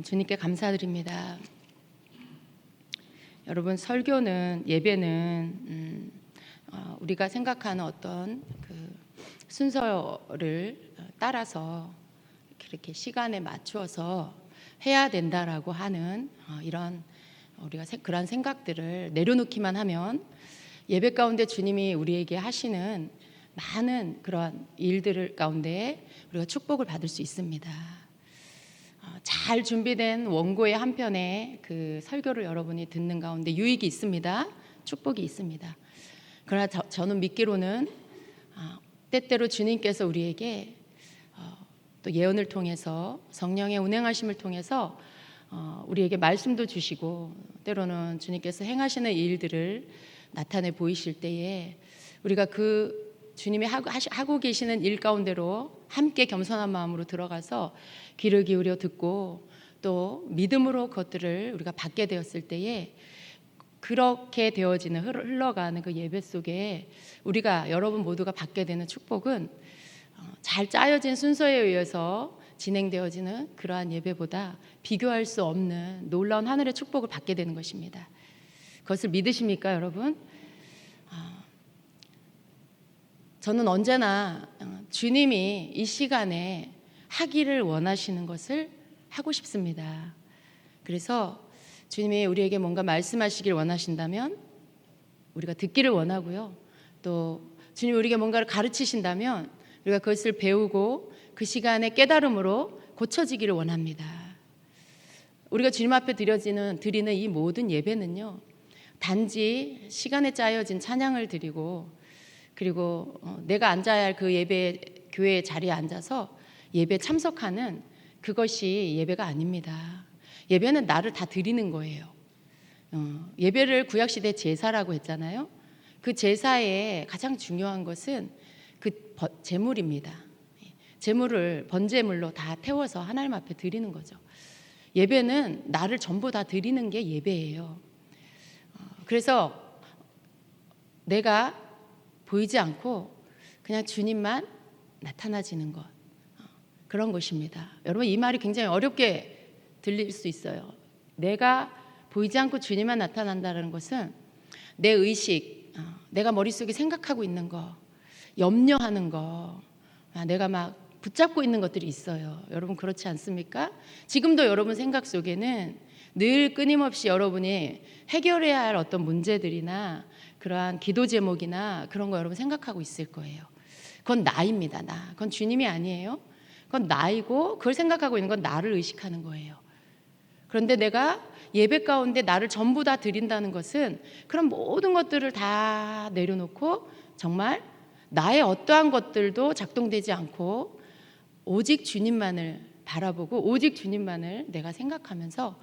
주님께 감사드립니다. 여러분, 설교는, 예배는 우리가 생각하는 어떤 그 순서를 따라서 이렇게 시간에 맞추어서 해야 된다라고 하는 이런 우리가 그런 생각들을 내려놓기만 하면 예배 가운데 주님이 우리에게 하시는 많은 그런 일들 가운데 우리가 축복을 받을 수 있습니다. 잘 준비된 원고의 한 편의 그 설교를 여러분이 듣는 가운데 유익이 있습니다. 축복이 있습니다. 그러나 저는 믿기로는 때때로 주님께서 우리에게 또 예언을 통해서 성령의 운행하심을 통해서 우리에게 말씀도 주시고 때로는 주님께서 행하시는 일들을 나타내 보이실 때에 우리가 그 주님이 하고 계시는 일 가운데로 함께 겸손한 마음으로 들어가서 귀를 기울여 듣고 또 믿음으로 그것들을 우리가 받게 되었을 때에 그렇게 되어지는 흘러가는 그 예배 속에 우리가 여러분 모두가 받게 되는 축복은 잘 짜여진 순서에 의해서 진행되어지는 그러한 예배보다 비교할 수 없는 놀라운 하늘의 축복을 받게 되는 것입니다. 그것을 믿으십니까, 여러분? 저는 언제나 주님이 이 시간에 하기를 원하시는 것을 하고 싶습니다. 그래서 주님이 우리에게 뭔가 말씀하시길 원하신다면 우리가 듣기를 원하고요. 또 주님이 우리에게 뭔가를 가르치신다면 우리가 그것을 배우고 그 시간에 깨달음으로 고쳐지기를 원합니다. 우리가 주님 앞에 드리는 이 모든 예배는요, 단지 시간에 짜여진 찬양을 드리고 그리고 내가 앉아야 할 그 예배 교회 자리에 앉아서 예배 참석하는 그것이 예배가 아닙니다. 예배는 나를 다 드리는 거예요. 예배를 구약시대 제사라고 했잖아요. 그 제사의 가장 중요한 것은 그 제물입니다. 제물을 번제물로 다 태워서 하나님 앞에 드리는 거죠. 예배는 나를 전부 다 드리는 게 예배예요. 그래서 내가 보이지 않고 그냥 주님만 나타나지는 것, 그런 것입니다. 여러분, 이 말이 굉장히 어렵게 들릴 수 있어요. 내가 보이지 않고 주님만 나타난다는 것은 내 의식, 내가 머릿속에 생각하고 있는 거, 염려하는 거, 내가 막 붙잡고 있는 것들이 있어요. 여러분, 그렇지 않습니까? 지금도 여러분 생각 속에는 늘 끊임없이 여러분이 해결해야 할 어떤 문제들이나 그러한 기도 제목이나 그런 거 여러분 생각하고 있을 거예요. 그건 나입니다. 나. 그건 주님이 아니에요. 그건 나이고 그걸 생각하고 있는 건 나를 의식하는 거예요. 그런데 내가 예배 가운데 나를 전부 다 드린다는 것은 그런 모든 것들을 다 내려놓고 정말 나의 어떠한 것들도 작동되지 않고 오직 주님만을 바라보고 오직 주님만을 내가 생각하면서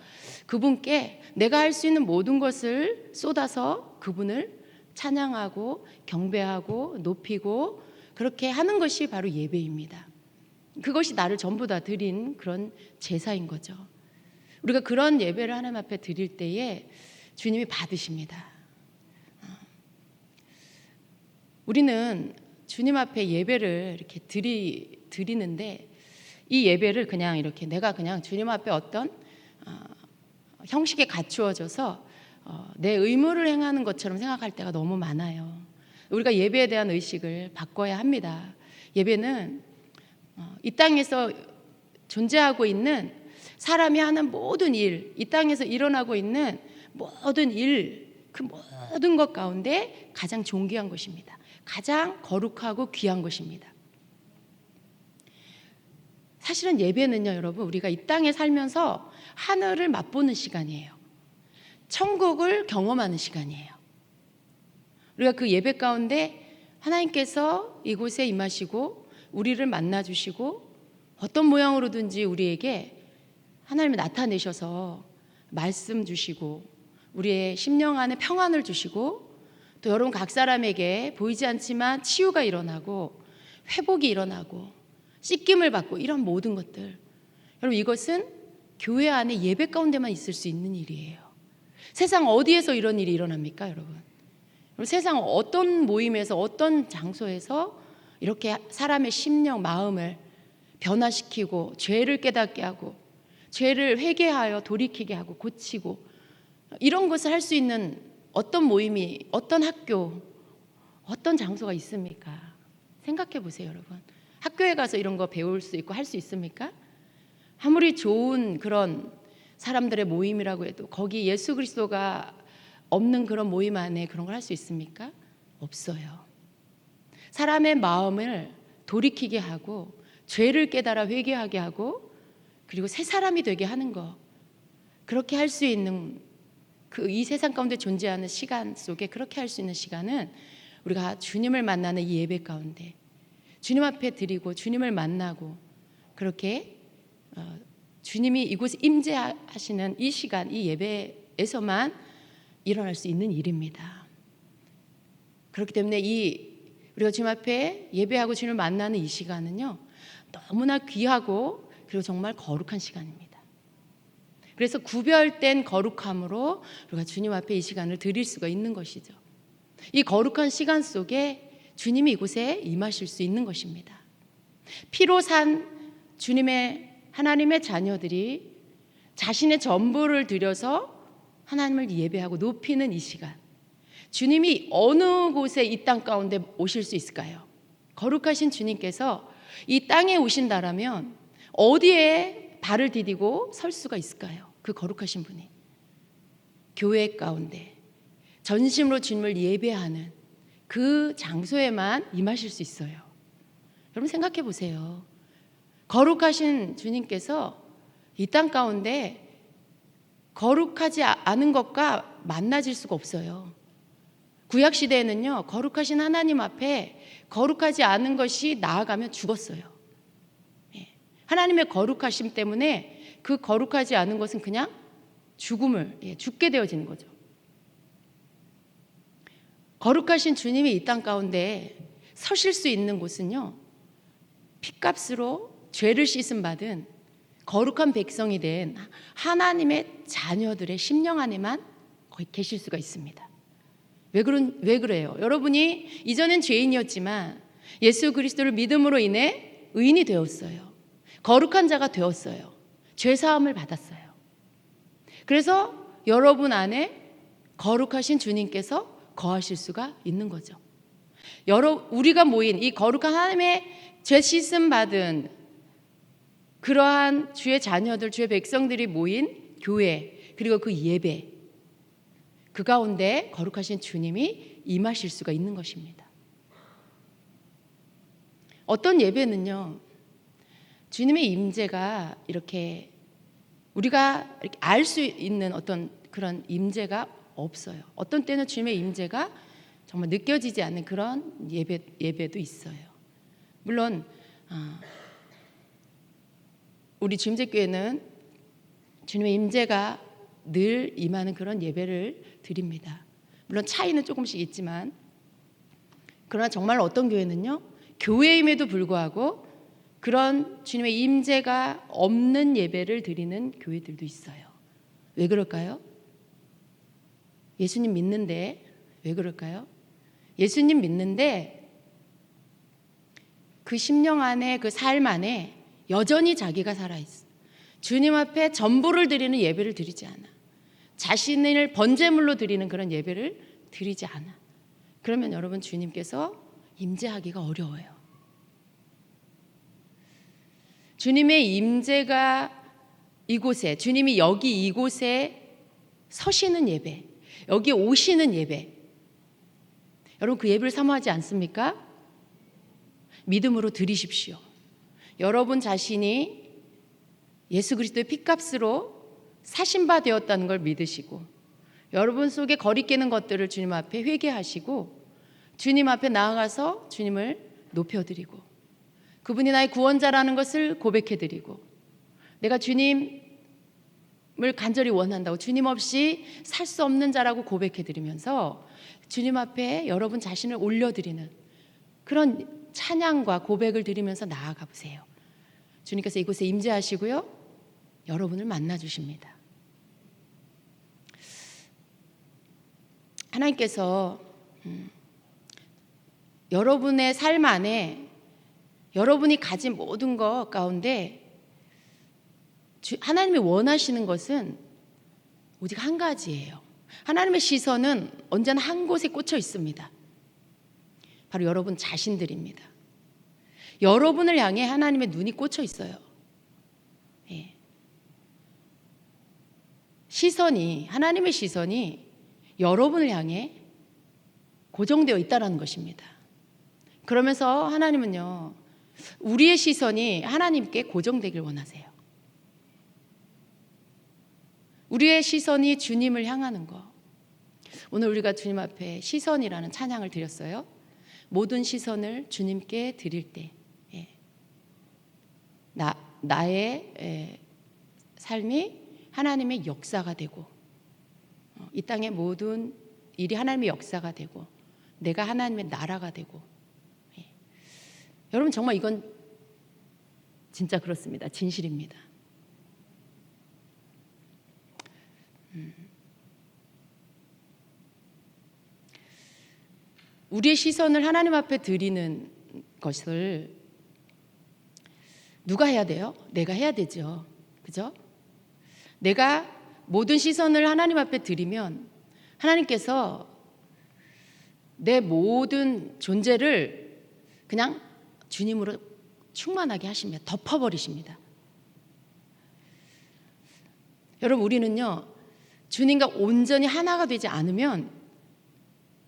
그분께 내가 할 수 있는 모든 것을 쏟아서 그분을 찬양하고 경배하고 높이고 그렇게 하는 것이 바로 예배입니다. 그것이 나를 전부 다 드린 그런 제사인 거죠. 우리가 그런 예배를 하나님 앞에 드릴 때에 주님이 받으십니다. 우리는 주님 앞에 예배를 이렇게 드리는데 이 예배를 그냥 이렇게 내가 그냥 주님 앞에 어떤 형식에 갖추어져서 내 의무를 행하는 것처럼 생각할 때가 너무 많아요. 우리가 예배에 대한 의식을 바꿔야 합니다. 예배는 이 땅에서 존재하고 있는 사람이 하는 모든 일, 이 땅에서 일어나고 있는 모든 일, 그 모든 것 가운데 가장 존귀한 것입니다. 가장 거룩하고 귀한 것입니다. 사실은 예배는요, 여러분, 우리가 이 땅에 살면서 하늘을 맛보는 시간이에요. 천국을 경험하는 시간이에요. 우리가 그 예배 가운데 하나님께서 이곳에 임하시고 우리를 만나주시고 어떤 모양으로든지 우리에게 하나님을 나타내셔서 말씀 주시고 우리의 심령 안에 평안을 주시고 또 여러분 각 사람에게 보이지 않지만 치유가 일어나고 회복이 일어나고 씻김을 받고 이런 모든 것들, 여러분 이것은 교회 안에 예배 가운데만 있을 수 있는 일이에요. 세상 어디에서 이런 일이 일어납니까, 여러분? 세상 어떤 모임에서 어떤 장소에서 이렇게 사람의 심령, 마음을 변화시키고 죄를 깨닫게 하고 죄를 회개하여 돌이키게 하고 고치고 이런 것을 할 수 있는 어떤 모임이, 어떤 학교, 어떤 장소가 있습니까? 생각해 보세요, 여러분. 학교에 가서 이런 거 배울 수 있고 할 수 있습니까? 아무리 좋은 그런 사람들의 모임이라고 해도 거기 예수 그리스도가 없는 그런 모임 안에 그런 걸 할 수 있습니까? 없어요. 사람의 마음을 돌이키게 하고 죄를 깨달아 회개하게 하고 그리고 새 사람이 되게 하는 거, 그렇게 할 수 있는 이 세상 가운데 존재하는 시간 속에 그렇게 할 수 있는 시간은 우리가 주님을 만나는 이 예배 가운데 주님 앞에 드리고 주님을 만나고 그렇게 주님이 이곳에 임재하시는 이 시간, 이 예배에서만 일어날 수 있는 일입니다. 그렇기 때문에 우리가 주님 앞에 예배하고 주님을 만나는 이 시간은요, 너무나 귀하고 그리고 정말 거룩한 시간입니다. 그래서 구별된 거룩함으로 우리가 주님 앞에 이 시간을 드릴 수가 있는 것이죠. 이 거룩한 시간 속에 주님이 이곳에 임하실 수 있는 것입니다. 피로 산 하나님의 자녀들이 자신의 전부를 들여서 하나님을 예배하고 높이는 이 시간, 주님이 어느 곳에 이 땅 가운데 오실 수 있을까요? 거룩하신 주님께서 이 땅에 오신다라면 어디에 발을 디디고 설 수가 있을까요? 그 거룩하신 분이 교회 가운데 전심으로 주님을 예배하는 그 장소에만 임하실 수 있어요. 여러분 생각해 보세요. 거룩하신 주님께서 이 땅 가운데 거룩하지 않은 것과 만나질 수가 없어요. 구약 시대에는요, 거룩하신 하나님 앞에 거룩하지 않은 것이 나아가면 죽었어요. 하나님의 거룩하심 때문에 그 거룩하지 않은 것은 그냥 죽게 되어지는 거죠. 거룩하신 주님이 이 땅 가운데 서실 수 있는 곳은요, 핏값으로 죄를 씻음 받은 거룩한 백성이 된 하나님의 자녀들의 심령 안에만 거기 계실 수가 있습니다. 왜 그래요? 여러분이 이전엔 죄인이었지만 예수 그리스도를 믿음으로 인해 의인이 되었어요. 거룩한 자가 되었어요. 죄 사함을 받았어요. 그래서 여러분 안에 거룩하신 주님께서 거하실 수가 있는 거죠. 우리가 모인 이 거룩한 하나님의 죄 씻음 받은 그러한 주의 자녀들, 주의 백성들이 모인 교회, 그리고 그 예배, 그 가운데 거룩하신 주님이 임하실 수가 있는 것입니다. 어떤 예배는요, 주님의 임재가 이렇게 우리가 이렇게 알 수 있는 어떤 그런 임재가 없어요. 어떤 때는 주님의 임재가 정말 느껴지지 않는 그런 예배도 있어요. 물론 우리 주임제교회는 주님의 임재가 늘 임하는 그런 예배를 드립니다. 물론 차이는 조금씩 있지만, 그러나 정말 어떤 교회는요, 교회임에도 불구하고 그런 주님의 임재가 없는 예배를 드리는 교회들도 있어요. 왜 그럴까요? 예수님 믿는데 왜 그럴까요? 예수님 믿는데 그 심령 안에, 그 삶 안에 여전히 자기가 살아있어. 주님 앞에 전부를 드리는 예배를 드리지 않아. 자신을 번제물로 드리는 그런 예배를 드리지 않아. 그러면 여러분, 주님께서 임재하기가 어려워요. 주님의 임재가 이곳에, 주님이 여기 이곳에 서시는 예배, 여기 오시는 예배, 여러분 그 예배를 사모하지 않습니까? 믿음으로 드리십시오. 여러분 자신이 예수 그리스도의 핏값으로 사신 바 되었다는 걸 믿으시고, 여러분 속에 거리끼는 것들을 주님 앞에 회개하시고, 주님 앞에 나아가서 주님을 높여드리고, 그분이 나의 구원자라는 것을 고백해드리고, 내가 주님을 간절히 원한다고, 주님 없이 살 수 없는 자라고 고백해드리면서 주님 앞에 여러분 자신을 올려드리는 그런 찬양과 고백을 드리면서 나아가 보세요. 주님께서 이곳에 임재하시고요, 여러분을 만나주십니다. 하나님께서 여러분의 삶 안에 여러분이 가진 모든 것 가운데 하나님이 원하시는 것은 오직 한 가지예요. 하나님의 시선은 언제나 한 곳에 꽂혀 있습니다. 바로 여러분 자신들입니다. 여러분을 향해 하나님의 눈이 꽂혀 있어요. 예. 하나님의 시선이 여러분을 향해 고정되어 있다는 것입니다. 그러면서 하나님은요, 우리의 시선이 하나님께 고정되길 원하세요. 우리의 시선이 주님을 향하는 거. 오늘 우리가 주님 앞에 시선이라는 찬양을 드렸어요. 모든 시선을 주님께 드릴 때 나의 삶이 하나님의 역사가 되고, 이 땅의 모든 일이 하나님의 역사가 되고, 내가 하나님의 나라가 되고. 여러분, 정말 이건 진짜 그렇습니다. 진실입니다. 우리의 시선을 하나님 앞에 드리는 것을 누가 해야 돼요? 내가 해야 되죠. 그죠? 내가 모든 시선을 하나님 앞에 드리면 하나님께서 내 모든 존재를 그냥 주님으로 충만하게 하십니다. 덮어버리십니다. 여러분, 우리는요, 주님과 온전히 하나가 되지 않으면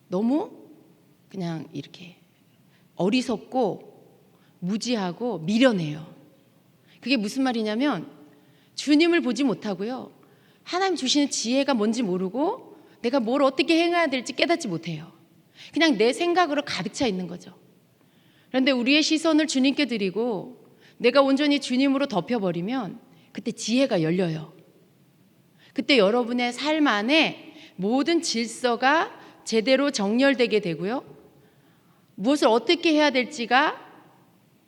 너무 그냥 이렇게 어리석고 무지하고 미련해요. 그게 무슨 말이냐면 주님을 보지 못하고요, 하나님 주시는 지혜가 뭔지 모르고 내가 뭘 어떻게 행해야 될지 깨닫지 못해요. 그냥 내 생각으로 가득 차 있는 거죠. 그런데 우리의 시선을 주님께 드리고 내가 온전히 주님으로 덮여버리면 그때 지혜가 열려요. 그때 여러분의 삶 안에 모든 질서가 제대로 정렬되게 되고요, 무엇을 어떻게 해야 될지가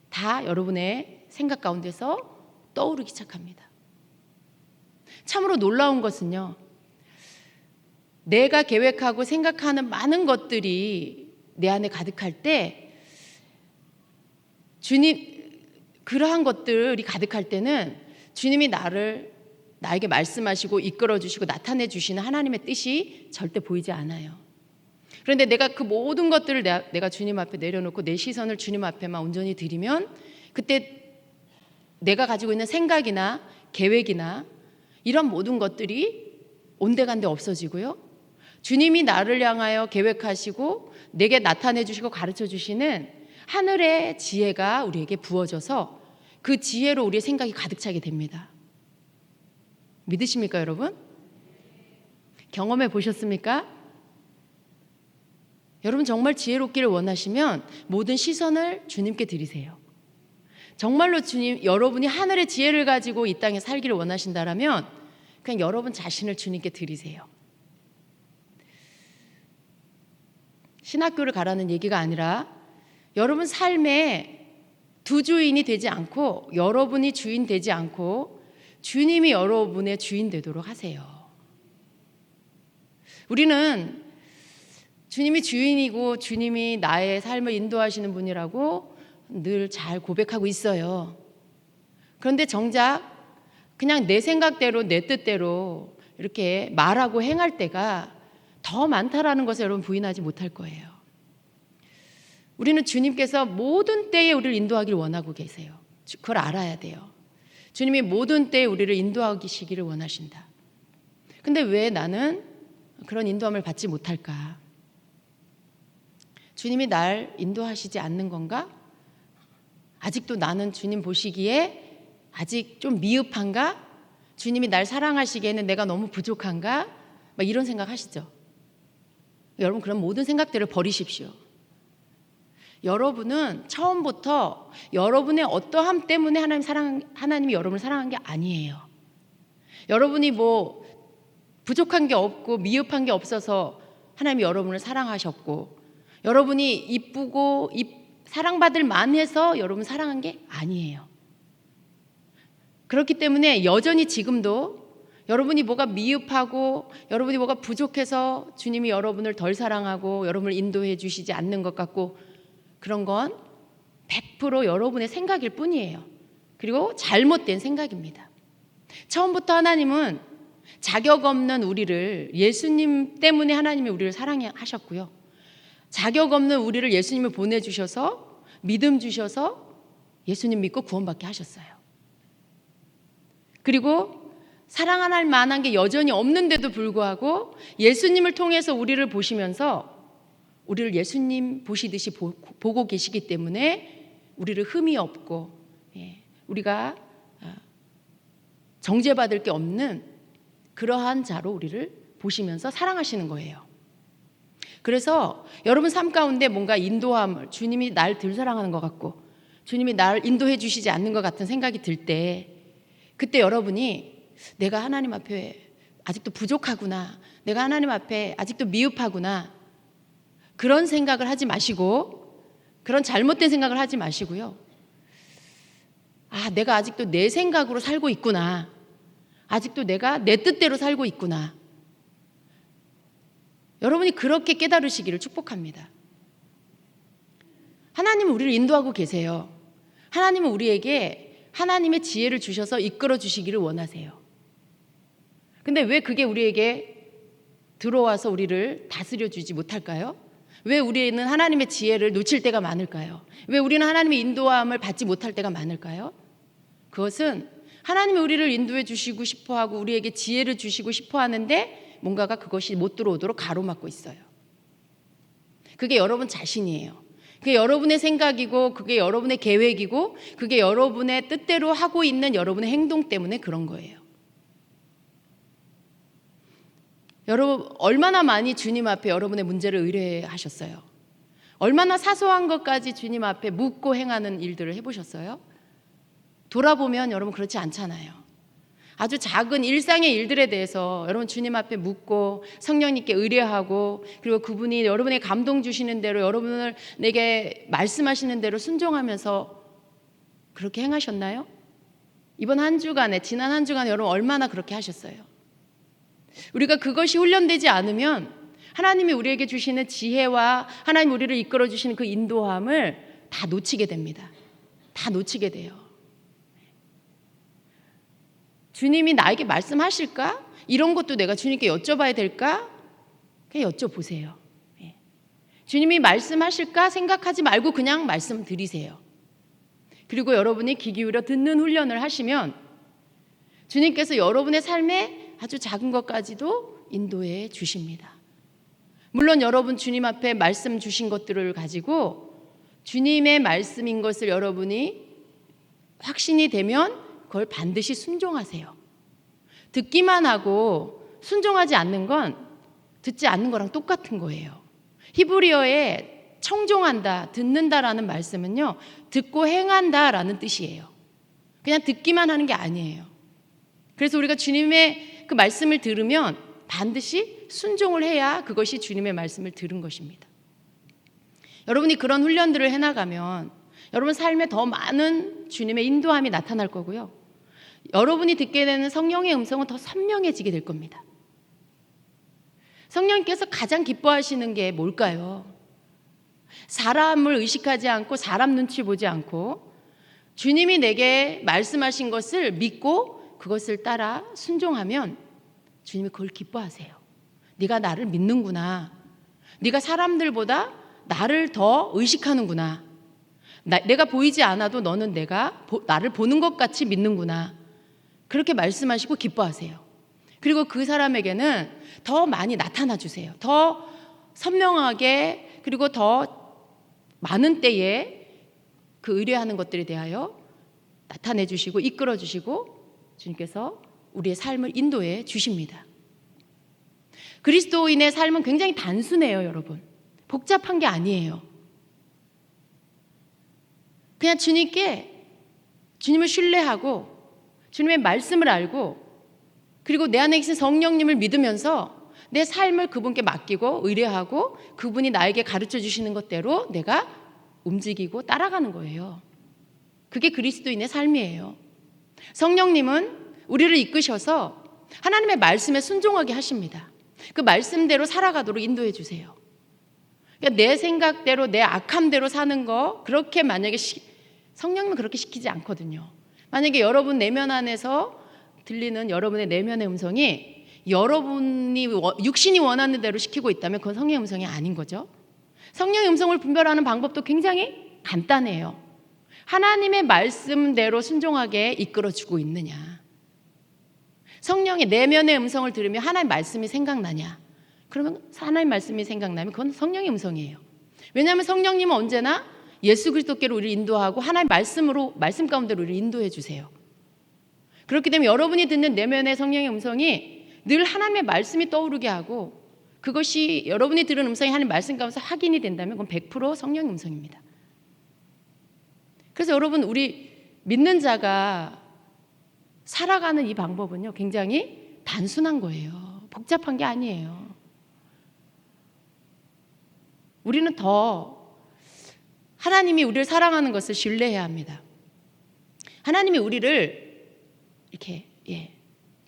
다 여러분의 생각 가운데서 떠오르기 시작합니다. 참으로 놀라운 것은요, 내가 계획하고 생각하는 많은 것들이 내 안에 가득할 때, 그러한 것들이 가득할 때는 주님이 나에게 말씀하시고 이끌어 주시고 나타내 주시는 하나님의 뜻이 절대 보이지 않아요. 그런데 내가 그 모든 것들을 내가 주님 앞에 내려놓고 내 시선을 주님 앞에만 온전히 드리면, 그때 내가 가지고 있는 생각이나 계획이나 이런 모든 것들이 온데간데 없어지고요, 주님이 나를 향하여 계획하시고 내게 나타내 주시고 가르쳐 주시는 하늘의 지혜가 우리에게 부어져서 그 지혜로 우리의 생각이 가득 차게 됩니다. 믿으십니까, 여러분? 경험해 보셨습니까? 여러분, 정말 지혜롭기를 원하시면 모든 시선을 주님께 드리세요. 정말로 여러분이 하늘의 지혜를 가지고 이 땅에 살기를 원하신다라면 그냥 여러분 자신을 주님께 드리세요. 신학교를 가라는 얘기가 아니라 여러분 삶에 두 주인이 되지 않고, 여러분이 주인 되지 않고 주님이 여러분의 주인 되도록 하세요. 우리는 주님이 주인이고 주님이 나의 삶을 인도하시는 분이라고 늘 잘 고백하고 있어요. 그런데 정작 그냥 내 생각대로 내 뜻대로 이렇게 말하고 행할 때가 더 많다라는 것을 여러분 부인하지 못할 거예요. 우리는 주님께서 모든 때에 우리를 인도하기를 원하고 계세요. 그걸 알아야 돼요. 주님이 모든 때에 우리를 인도하시기를 원하신다. 근데 왜 나는 그런 인도함을 받지 못할까? 주님이 날 인도하시지 않는 건가? 아직도 나는 주님 보시기에 아직 좀 미흡한가? 주님이 날 사랑하시기에는 내가 너무 부족한가? 막 이런 생각 하시죠? 여러분, 그런 모든 생각들을 버리십시오. 여러분은 처음부터 여러분의 어떠함 때문에 하나님이 여러분을 사랑한 게 아니에요. 여러분이 뭐 부족한 게 없고 미흡한 게 없어서 하나님이 여러분을 사랑하셨고, 여러분이 이쁘고 사랑받을 만해서 여러분 사랑한 게 아니에요. 그렇기 때문에 여전히 지금도 여러분이 뭐가 미흡하고 여러분이 뭐가 부족해서 주님이 여러분을 덜 사랑하고 여러분을 인도해 주시지 않는 것 같고, 그런 건 100% 여러분의 생각일 뿐이에요. 그리고 잘못된 생각입니다. 처음부터 하나님은 자격 없는 우리를, 예수님 때문에 하나님이 우리를 사랑하셨고요. 자격 없는 우리를 예수님을 보내주셔서 믿음 주셔서 예수님 믿고 구원받게 하셨어요. 그리고 사랑할 만한 게 여전히 없는데도 불구하고 예수님을 통해서 우리를 보시면서 우리를 예수님 보시듯이 보고 계시기 때문에 우리를 흠이 없고 우리가 정죄받을 게 없는 그러한 자로 우리를 보시면서 사랑하시는 거예요. 그래서 여러분 삶 가운데 뭔가 인도함을, 주님이 날 덜 사랑하는 것 같고 주님이 날 인도해 주시지 않는 것 같은 생각이 들 때, 그때 여러분이 내가 하나님 앞에 아직도 부족하구나, 내가 하나님 앞에 아직도 미흡하구나, 그런 생각을 하지 마시고, 그런 잘못된 생각을 하지 마시고요. 아, 내가 아직도 내 생각으로 살고 있구나, 아직도 내가 내 뜻대로 살고 있구나, 여러분이 그렇게 깨달으시기를 축복합니다. 하나님은 우리를 인도하고 계세요. 하나님은 우리에게 하나님의 지혜를 주셔서 이끌어 주시기를 원하세요. 근데 왜 그게 우리에게 들어와서 우리를 다스려 주지 못할까요? 왜 우리는 하나님의 지혜를 놓칠 때가 많을까요? 왜 우리는 하나님의 인도함을 받지 못할 때가 많을까요? 그것은 하나님이 우리를 인도해 주시고 싶어하고 우리에게 지혜를 주시고 싶어 하는데 뭔가가 그것이 못 들어오도록 가로막고 있어요. 그게 여러분 자신이에요. 그게 여러분의 생각이고 그게 여러분의 계획이고 그게 여러분의 뜻대로 하고 있는 여러분의 행동 때문에 그런 거예요. 여러분 얼마나 많이 주님 앞에 여러분의 문제를 의뢰하셨어요? 얼마나 사소한 것까지 주님 앞에 묻고 행하는 일들을 해보셨어요? 돌아보면 여러분 그렇지 않잖아요. 아주 작은 일상의 일들에 대해서 여러분 주님 앞에 묻고 성령님께 의뢰하고, 그리고 그분이 여러분의 감동 주시는 대로 여러분을 내게 말씀하시는 대로 순종하면서 그렇게 행하셨나요? 이번 한 주간에, 지난 한 주간에 여러분 얼마나 그렇게 하셨어요? 우리가 그것이 훈련되지 않으면 하나님이 우리에게 주시는 지혜와 하나님 우리를 이끌어 주시는 그 인도함을 다 놓치게 됩니다. 다 놓치게 돼요. 주님이 나에게 말씀하실까? 이런 것도 내가 주님께 여쭤봐야 될까? 그냥 여쭤보세요. 주님이 말씀하실까 생각하지 말고 그냥 말씀드리세요. 그리고 여러분이 귀 기울여 듣는 훈련을 하시면 주님께서 여러분의 삶에 아주 작은 것까지도 인도해 주십니다. 물론 여러분 주님 앞에 말씀 주신 것들을 가지고 주님의 말씀인 것을 여러분이 확신이 되면 그걸 반드시 순종하세요. 듣기만 하고 순종하지 않는 건 듣지 않는 거랑 똑같은 거예요. 히브리어에 청종한다, 듣는다라는 말씀은요, 듣고 행한다라는 뜻이에요. 그냥 듣기만 하는 게 아니에요. 그래서 우리가 주님의 그 말씀을 들으면 반드시 순종을 해야 그것이 주님의 말씀을 들은 것입니다. 여러분이 그런 훈련들을 해나가면 여러분 삶에 더 많은 주님의 인도함이 나타날 거고요. 여러분이 듣게 되는 성령의 음성은 더 선명해지게 될 겁니다. 성령님께서 가장 기뻐하시는 게 뭘까요? 사람을 의식하지 않고 사람 눈치 보지 않고 주님이 내게 말씀하신 것을 믿고 그것을 따라 순종하면 주님이 그걸 기뻐하세요. 네가 나를 믿는구나. 네가 사람들보다 나를 더 의식하는구나. 내가 보이지 않아도 너는 나를 보는 것 같이 믿는구나. 그렇게 말씀하시고 기뻐하세요. 그리고 그 사람에게는 더 많이 나타나 주세요. 더 선명하게, 그리고 더 많은 때에 그 의뢰하는 것들에 대하여 나타내 주시고 이끌어 주시고 주님께서 우리의 삶을 인도해 주십니다. 그리스도인의 삶은 굉장히 단순해요, 여러분. 복잡한 게 아니에요. 그냥 주님을 신뢰하고 주님의 말씀을 알고 그리고 내 안에 계신 성령님을 믿으면서 내 삶을 그분께 맡기고 의뢰하고 그분이 나에게 가르쳐 주시는 것대로 내가 움직이고 따라가는 거예요. 그게 그리스도인의 삶이에요. 성령님은 우리를 이끄셔서 하나님의 말씀에 순종하게 하십니다. 그 말씀대로 살아가도록 인도해 주세요. 그러니까 내 생각대로 내 악함대로 사는 거 그렇게 만약에 성령님은 그렇게 시키지 않거든요. 만약에 여러분 내면 안에서 들리는 여러분의 내면의 음성이 여러분이 육신이 원하는 대로 시키고 있다면 그건 성령의 음성이 아닌 거죠. 성령의 음성을 분별하는 방법도 굉장히 간단해요. 하나님의 말씀대로 순종하게 이끌어주고 있느냐. 성령의 내면의 음성을 들으면 하나님의 말씀이 생각나냐. 그러면 하나님의 말씀이 생각나면 그건 성령의 음성이에요. 왜냐하면 성령님은 언제나 예수 그리스도께로 우리를 인도하고 하나님의 말씀으로, 말씀 가운데로 우리를 인도해 주세요. 그렇기 때문에 여러분이 듣는 내면의 성령의 음성이 늘 하나님의 말씀이 떠오르게 하고 그것이 여러분이 들은 음성이 하나님의 말씀 가운데서 확인이 된다면 그건 100% 성령의 음성입니다. 그래서 여러분, 우리 믿는 자가 살아가는 이 방법은요, 굉장히 단순한 거예요. 복잡한 게 아니에요. 우리는 더 하나님이 우리를 사랑하는 것을 신뢰해야 합니다. 하나님이 우리를 이렇게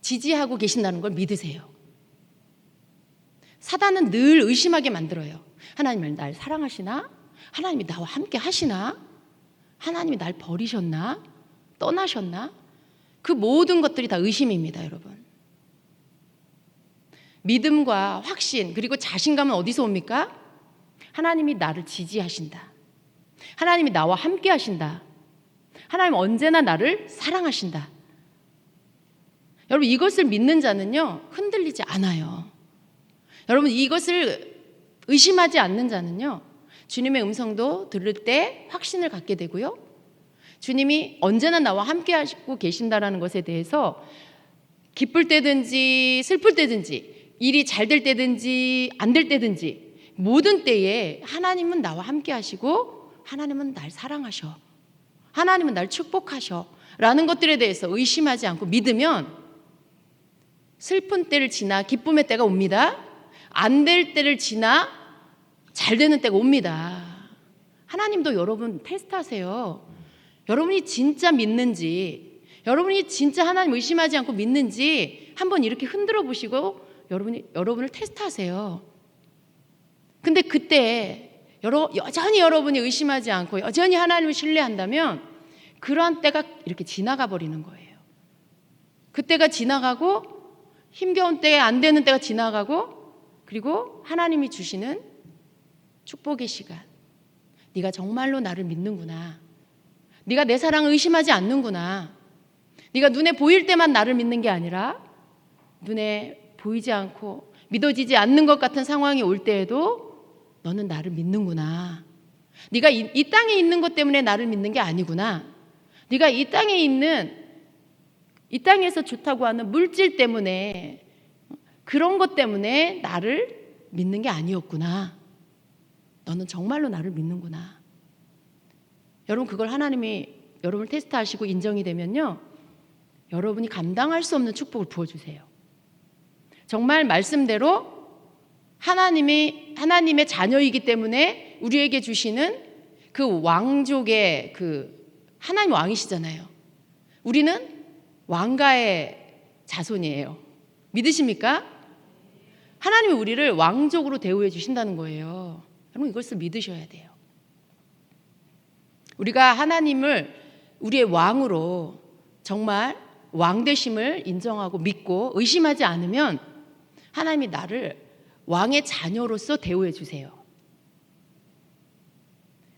지지하고 계신다는 걸 믿으세요. 사단은 늘 의심하게 만들어요. 하나님은 날 사랑하시나? 하나님이 나와 함께 하시나? 하나님이 날 버리셨나? 떠나셨나? 그 모든 것들이 다 의심입니다, 여러분. 믿음과 확신 그리고 자신감은 어디서 옵니까? 하나님이 나를 지지하신다. 하나님이 나와 함께 하신다. 하나님 언제나 나를 사랑하신다. 여러분, 이것을 믿는 자는요, 흔들리지 않아요. 여러분, 이것을 의심하지 않는 자는요, 주님의 음성도 들을 때 확신을 갖게 되고요, 주님이 언제나 나와 함께 하시고 계신다라는 것에 대해서 기쁠 때든지 슬플 때든지 일이 잘 될 때든지 안 될 때든지 모든 때에 하나님은 나와 함께 하시고 하나님은 날 사랑하셔, 하나님은 날 축복하셔 라는 것들에 대해서 의심하지 않고 믿으면 슬픈 때를 지나 기쁨의 때가 옵니다. 안 될 때를 지나 잘 되는 때가 옵니다. 하나님도 여러분 테스트하세요. 여러분이 진짜 믿는지, 여러분이 진짜 하나님 의심하지 않고 믿는지 한번 이렇게 흔들어 보시고 여러분을 테스트하세요. 근데 그때 여전히 여러분이 의심하지 않고 여전히 하나님을 신뢰한다면 그러한 때가 이렇게 지나가 버리는 거예요. 그때가 지나가고 힘겨운 때, 안 되는 때가 지나가고, 그리고 하나님이 주시는 축복의 시간. 네가 정말로 나를 믿는구나. 네가 내 사랑을 의심하지 않는구나. 네가 눈에 보일 때만 나를 믿는 게 아니라 눈에 보이지 않고 믿어지지 않는 것 같은 상황이 올 때에도 너는 나를 믿는구나. 네가 이 땅에 있는 것 때문에 나를 믿는 게 아니구나. 네가 이 땅에서 좋다고 하는 물질 때문에, 그런 것 때문에 나를 믿는 게 아니었구나. 너는 정말로 나를 믿는구나. 여러분, 그걸 하나님이 여러분을 테스트하시고 인정이 되면요, 여러분이 감당할 수 없는 축복을 부어주세요. 정말 말씀대로 하나님의 자녀이기 때문에 우리에게 주시는 그 왕족의 하나님 왕이시잖아요. 우리는 왕가의 자손이에요. 믿으십니까? 하나님이 우리를 왕족으로 대우해 주신다는 거예요. 여러분, 이것을 믿으셔야 돼요. 우리가 하나님을 우리의 왕으로 정말 왕되심을 인정하고 믿고 의심하지 않으면 하나님이 나를 왕의 자녀로서 대우해 주세요.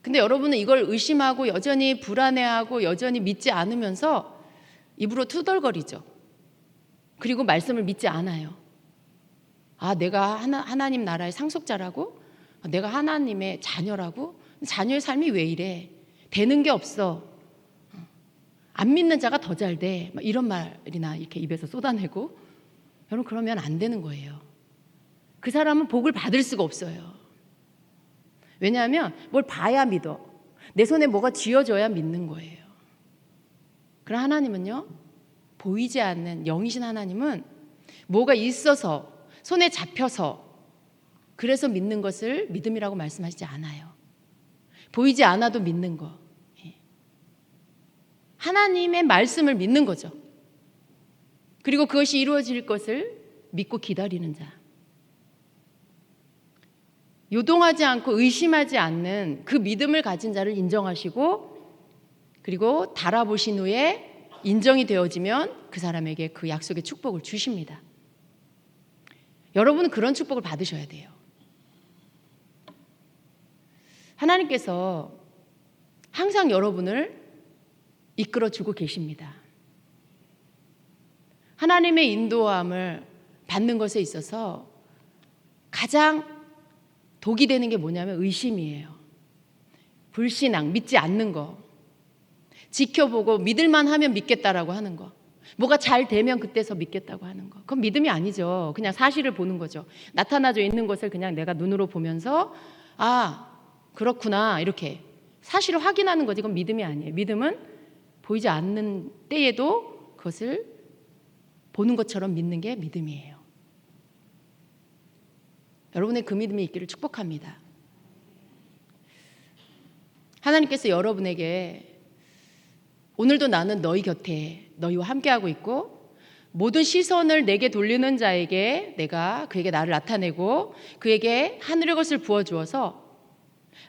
근데 여러분은 이걸 의심하고 여전히 불안해하고 여전히 믿지 않으면서 입으로 투덜거리죠. 그리고 말씀을 믿지 않아요. 아, 내가 하나님 나라의 상속자라고? 내가 하나님의 자녀라고? 자녀의 삶이 왜 이래? 되는 게 없어. 안 믿는 자가 더 잘 돼. 이런 말이나 이렇게 입에서 쏟아내고, 여러분, 그러면 안 되는 거예요. 그 사람은 복을 받을 수가 없어요. 왜냐하면 뭘 봐야 믿어. 내 손에 뭐가 쥐어져야 믿는 거예요. 그러나 하나님은요, 보이지 않는 영이신 하나님은 뭐가 있어서, 손에 잡혀서 그래서 믿는 것을 믿음이라고 말씀하시지 않아요. 보이지 않아도 믿는 거. 하나님의 말씀을 믿는 거죠. 그리고 그것이 이루어질 것을 믿고 기다리는 자. 요동하지 않고 의심하지 않는 그 믿음을 가진 자를 인정하시고, 그리고 달아보신 후에 인정이 되어지면 그 사람에게 그 약속의 축복을 주십니다. 여러분은 그런 축복을 받으셔야 돼요. 하나님께서 항상 여러분을 이끌어주고 계십니다. 하나님의 인도함을 받는 것에 있어서 가장 독이 되는 게 뭐냐면 의심이에요. 불신앙, 믿지 않는 거. 지켜보고 믿을만 하면 믿겠다라고 하는 거. 뭐가 잘 되면 그때서 믿겠다고 하는 거. 그건 믿음이 아니죠. 그냥 사실을 보는 거죠. 나타나져 있는 것을 그냥 내가 눈으로 보면서 아, 그렇구나 이렇게 사실을 확인하는 거지. 그건 믿음이 아니에요. 믿음은 보이지 않는 때에도 그것을 보는 것처럼 믿는 게 믿음이에요. 여러분의 그 믿음이 있기를 축복합니다. 하나님께서 여러분에게 오늘도 나는 너희 곁에 너희와 함께하고 있고 모든 시선을 내게 돌리는 자에게 내가 그에게 나를 나타내고 그에게 하늘의 것을 부어주어서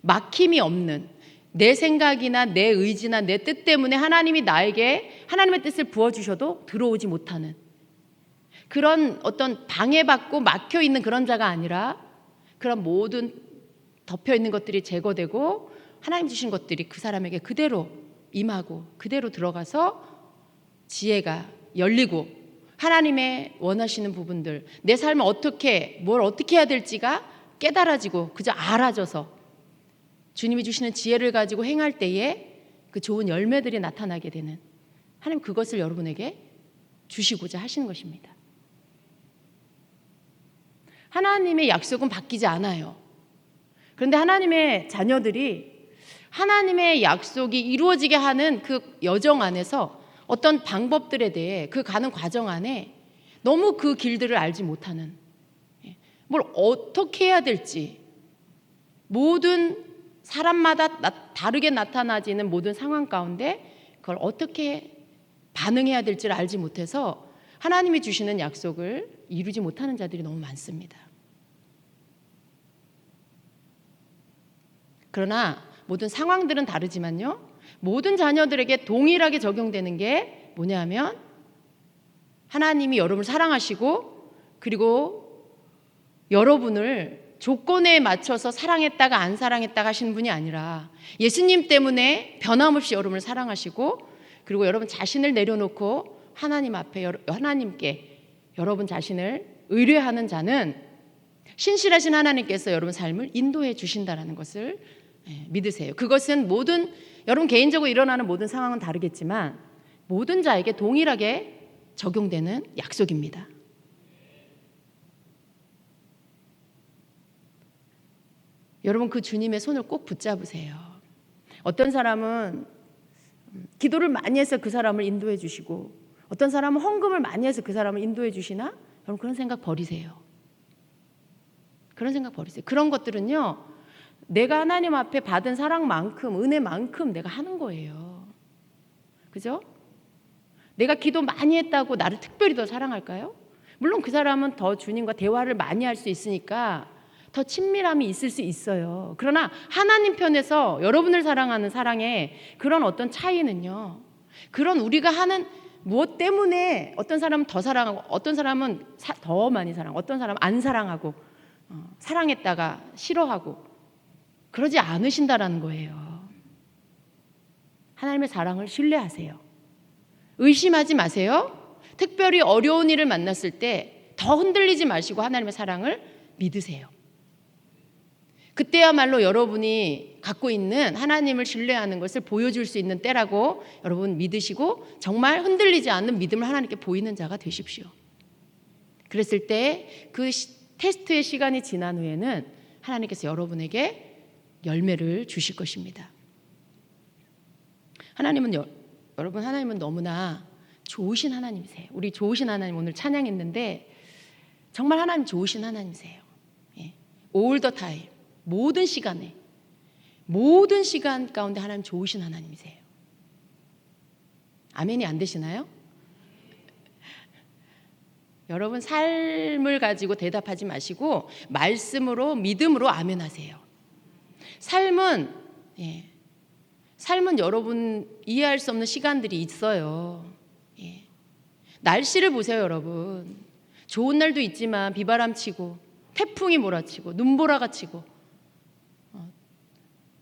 막힘이 없는 내 생각이나 내 의지나 내 뜻 때문에 하나님이 나에게 하나님의 뜻을 부어주셔도 들어오지 못하는 그런 어떤 방해받고 막혀있는 그런 자가 아니라 그런 모든 덮여있는 것들이 제거되고 하나님 주신 것들이 그 사람에게 그대로 임하고 그대로 들어가서 지혜가 열리고 하나님의 원하시는 부분들 내 삶을 뭘 어떻게 해야 될지가 깨달아지고 그저 알아져서 주님이 주시는 지혜를 가지고 행할 때에 그 좋은 열매들이 나타나게 되는 하나님 그것을 여러분에게 주시고자 하시는 것입니다. 하나님의 약속은 바뀌지 않아요. 그런데 하나님의 자녀들이 하나님의 약속이 이루어지게 하는 그 여정 안에서 어떤 방법들에 대해 그 가는 과정 안에 너무 그 길들을 알지 못하는 뭘 어떻게 해야 될지 모든 사람마다 다르게 나타나지는 모든 상황 가운데 그걸 어떻게 반응해야 될지를 알지 못해서 하나님이 주시는 약속을 이루지 못하는 자들이 너무 많습니다. 그러나 모든 상황들은 다르지만요. 모든 자녀들에게 동일하게 적용되는 게 뭐냐면 하나님이 여러분을 사랑하시고 그리고 여러분을 조건에 맞춰서 사랑했다가 안 사랑했다가 하시는 분이 아니라 예수님 때문에 변함없이 여러분을 사랑하시고 그리고 여러분 자신을 내려놓고 하나님 앞에 하나님께 여러분 자신을 의뢰하는 자는 신실하신 하나님께서 여러분 삶을 인도해 주신다라는 것을 믿으세요. 그것은 여러분 개인적으로 일어나는 모든 상황은 다르겠지만 모든 자에게 동일하게 적용되는 약속입니다. 여러분 그 주님의 손을 꼭 붙잡으세요. 어떤 사람은 기도를 많이 해서 그 사람을 인도해 주시고 어떤 사람은 헌금을 많이 해서 그 사람을 인도해 주시나? 여러분 그런 생각 버리세요. 그런 생각 버리세요. 그런 것들은요. 내가 하나님 앞에 받은 사랑만큼 은혜만큼 내가 하는 거예요. 그죠? 내가 기도 많이 했다고 나를 특별히 더 사랑할까요? 물론 그 사람은 더 주님과 대화를 많이 할 수 있으니까 더 친밀함이 있을 수 있어요. 그러나 하나님 편에서 여러분을 사랑하는 사랑의 그런 어떤 차이는요. 그런 우리가 하는 무엇 때문에 어떤 사람은 더 사랑하고 어떤 사람은 더 많이 사랑하고 어떤 사람은 안 사랑하고 사랑했다가 싫어하고 그러지 않으신다라는 거예요. 하나님의 사랑을 신뢰하세요. 의심하지 마세요. 특별히 어려운 일을 만났을 때 더 흔들리지 마시고 하나님의 사랑을 믿으세요. 그때야말로 여러분이 갖고 있는 하나님을 신뢰하는 것을 보여줄 수 있는 때라고 여러분 믿으시고 정말 흔들리지 않는 믿음을 하나님께 보이는 자가 되십시오. 그랬을 때 그 테스트의 시간이 지난 후에는 하나님께서 여러분에게 열매를 주실 것입니다. 여러분 하나님은 너무나 좋으신 하나님이세요. 우리 좋으신 하나님 오늘 찬양했는데 정말 하나님 좋으신 하나님이세요. All the time, 모든 시간에 모든 시간 가운데 하나님 좋으신 하나님이세요. 아멘이 안 되시나요? 여러분 삶을 가지고 대답하지 마시고 말씀으로 믿음으로 아멘하세요. 삶은 여러분 이해할 수 없는 시간들이 있어요. 날씨를 보세요, 여러분. 좋은 날도 있지만 비바람 치고 태풍이 몰아치고 눈보라가 치고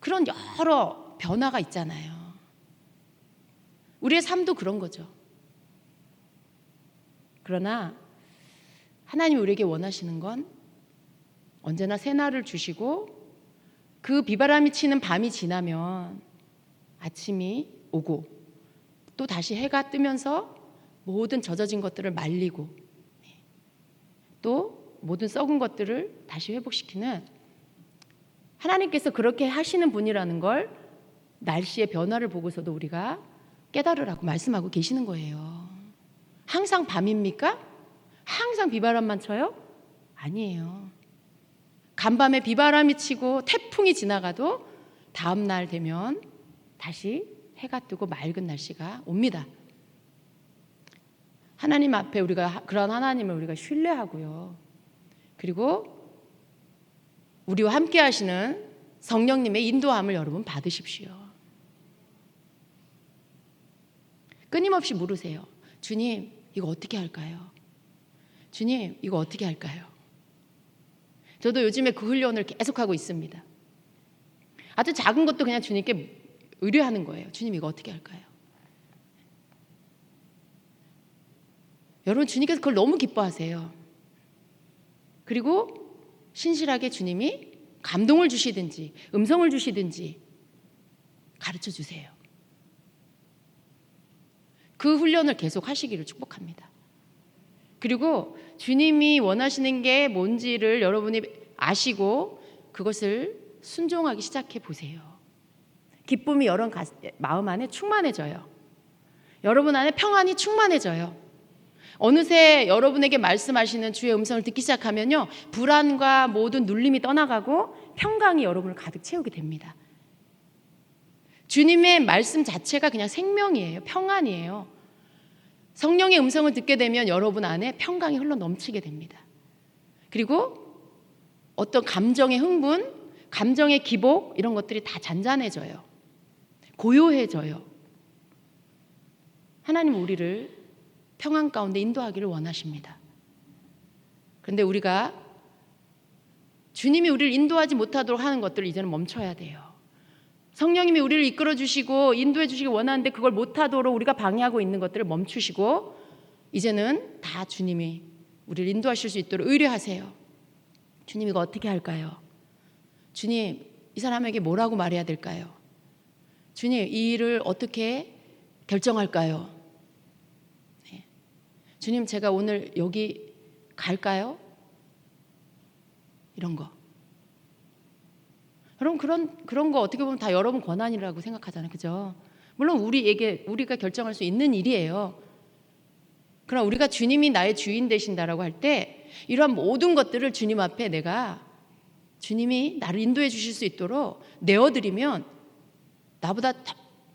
그런 여러 변화가 있잖아요. 우리의 삶도 그런 거죠. 그러나 하나님이 우리에게 원하시는 건 언제나 새날을 주시고 그 비바람이 치는 밤이 지나면 아침이 오고 또 다시 해가 뜨면서 모든 젖어진 것들을 말리고 또 모든 썩은 것들을 다시 회복시키는 하나님께서 그렇게 하시는 분이라는 걸 날씨의 변화를 보고서도 우리가 깨달으라고 말씀하고 계시는 거예요. 항상 밤입니까? 항상 비바람만 쳐요? 아니에요. 간밤에 비바람이 치고 태풍이 지나가도 다음 날 되면 다시 해가 뜨고 맑은 날씨가 옵니다. 하나님 앞에 우리가 그런 하나님을 우리가 신뢰하고요. 그리고 우리와 함께 하시는 성령님의 인도함을 여러분 받으십시오. 끊임없이 물으세요. 주님, 이거 어떻게 할까요? 주님, 이거 어떻게 할까요? 저도 요즘에 그 훈련을 계속하고 있습니다. 아주 작은 것도 그냥 주님께 의뢰하는 거예요. 주님, 이거 어떻게 할까요? 여러분, 주님께서 그걸 너무 기뻐하세요. 그리고 신실하게 주님이 감동을 주시든지 음성을 주시든지 가르쳐 주세요. 그 훈련을 계속 하시기를 축복합니다. 그리고 주님이 원하시는 게 뭔지를 여러분이 아시고 그것을 순종하기 시작해 보세요. 기쁨이 여러분 마음 안에 충만해져요. 여러분 안에 평안이 충만해져요. 어느새 여러분에게 말씀하시는 주의 음성을 듣기 시작하면요, 불안과 모든 눌림이 떠나가고 평강이 여러분을 가득 채우게 됩니다. 주님의 말씀 자체가 그냥 생명이에요. 평안이에요. 성령의 음성을 듣게 되면 여러분 안에 평강이 흘러 넘치게 됩니다. 그리고 어떤 감정의 흥분, 감정의 기복 이런 것들이 다 잔잔해져요. 고요해져요. 하나님은 우리를 평안 가운데 인도하기를 원하십니다. 그런데 우리가 주님이 우리를 인도하지 못하도록 하는 것들을 이제는 멈춰야 돼요. 성령님이 우리를 이끌어 주시고 인도해 주시기 원하는데 그걸 못하도록 우리가 방해하고 있는 것들을 멈추시고 이제는 다 주님이 우리를 인도하실 수 있도록 의뢰하세요. 주님, 이거 어떻게 할까요? 주님, 이 사람에게 뭐라고 말해야 될까요? 주님, 이 일을 어떻게 결정할까요? 네. 주님, 제가 오늘 여기 갈까요? 이런 거. 여러분, 그런 거 어떻게 보면 다 여러분 권한이라고 생각하잖아요. 그죠? 물론 우리가 결정할 수 있는 일이에요. 그러나 우리가 주님이 나의 주인 되신다라고 할 때 이러한 모든 것들을 주님 앞에 내가 주님이 나를 인도해 주실 수 있도록 내어드리면 나보다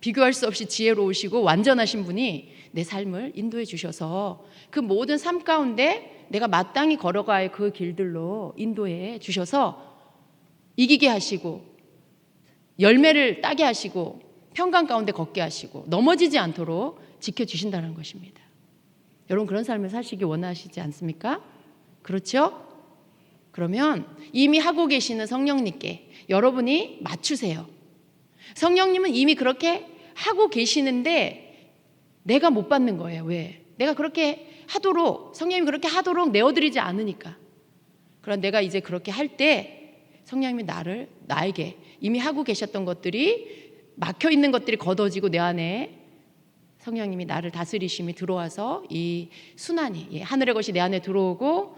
비교할 수 없이 지혜로우시고 완전하신 분이 내 삶을 인도해 주셔서 그 모든 삶 가운데 내가 마땅히 걸어가야 그 길들로 인도해 주셔서 이기게 하시고 열매를 따게 하시고 평강 가운데 걷게 하시고 넘어지지 않도록 지켜주신다는 것입니다. 여러분, 그런 삶을 사시기 원하시지 않습니까? 그렇죠? 그러면 이미 하고 계시는 성령님께 여러분이 맞추세요. 성령님은 이미 그렇게 하고 계시는데 내가 못 받는 거예요. 왜? 내가 그렇게 하도록, 성령님이 그렇게 하도록 내어드리지 않으니까. 그러나 내가 이제 그렇게 할 때 성령님이 나에게 이미 하고 계셨던 것들이 막혀있는 것들이 걷어지고 내 안에 성령님이 나를 다스리심이 들어와서 이 순환이 하늘의 것이 내 안에 들어오고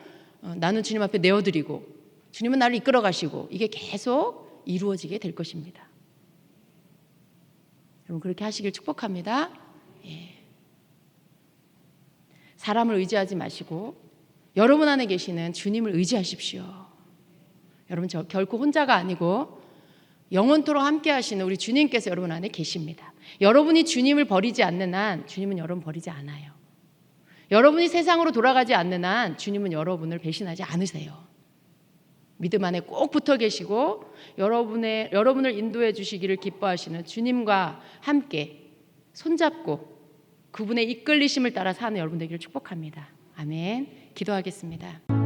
나는 주님 앞에 내어드리고 주님은 나를 이끌어 가시고 이게 계속 이루어지게 될 것입니다. 여러분, 그렇게 하시길 축복합니다. 사람을 의지하지 마시고 여러분 안에 계시는 주님을 의지하십시오. 여러분, 저 결코 혼자가 아니고 영원토록 함께 하시는 우리 주님께서 여러분 안에 계십니다. 여러분이 주님을 버리지 않는 한 주님은 여러분 버리지 않아요. 여러분이 세상으로 돌아가지 않는 한 주님은 여러분을 배신하지 않으세요. 믿음 안에 꼭 붙어 계시고 여러분을 인도해 주시기를 기뻐하시는 주님과 함께 손잡고 그분의 이끌리심을 따라 사는 여러분 되기를 축복합니다. 아멘. 기도하겠습니다.